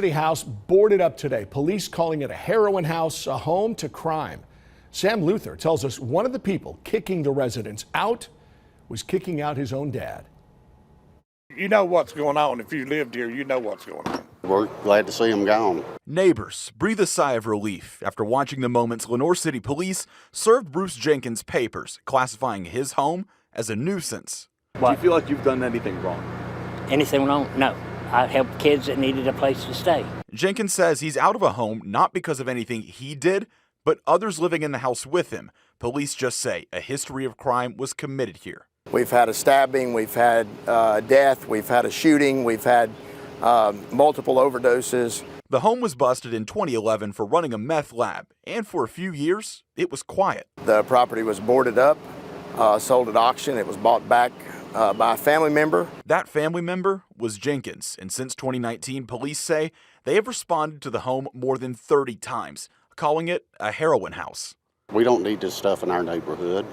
City house boarded up today. Police calling it a heroin house, a home to crime. Sam Luther tells us one of the people kicking the residents out was kicking out his own dad. You know what's going on. If you lived here, you know what's going on. We're glad to see him gone. Neighbors breathe a sigh of relief after watching the moments Lenior City Police served Bruce Jenkins papers classifying his home as a nuisance. What? Do you feel like you've done anything wrong? Anything wrong? No. I helped kids that needed a place to stay. Jenkins says he's out of a home not because of anything he did, but others living in the house with him. Police just say a history of crime was committed here. We've had a stabbing, we've had death, we've had a shooting, we've had multiple overdoses. The home was busted in 2011 for running a meth lab, and for a few years, it was quiet. The property was boarded up, sold at auction. It was bought back by a family member. That family member was Jenkins, and since 2019, police say they have responded to the home more than 30 times, calling it a heroin house. We don't need this stuff in our neighborhood.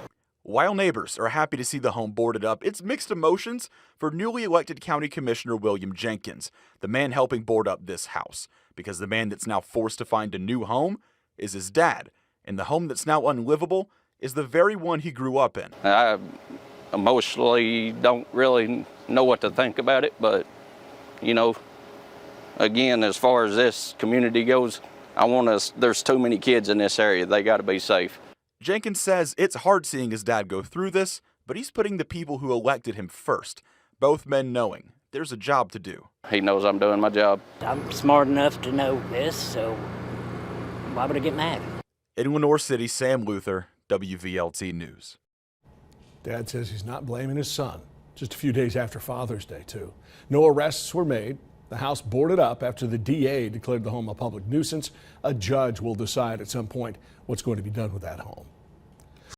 While neighbors are happy to see the home boarded up, it's mixed emotions for newly elected County Commissioner William Jenkins, the man helping board up this house, because the man that's now forced to find a new home is his dad, and the home that's now unlivable is the very one he grew up in. I emotionally don't really know what to think about it, but, you know, again, as far as this community goes, there's too many kids in this area. They got to be safe. Jenkins says it's hard seeing his dad go through this, but he's putting the people who elected him first, both men knowing there's a job to do. He knows I'm doing my job. I'm smart enough to know this, so why would I get mad? In Lenior City, Sam Luther, WVLT News. Dad says he's not blaming his son. Just a few days after Father's Day, too. No arrests were made. The house boarded up after the DA declared the home a public nuisance. A judge will decide at some point what's going to be done with that home.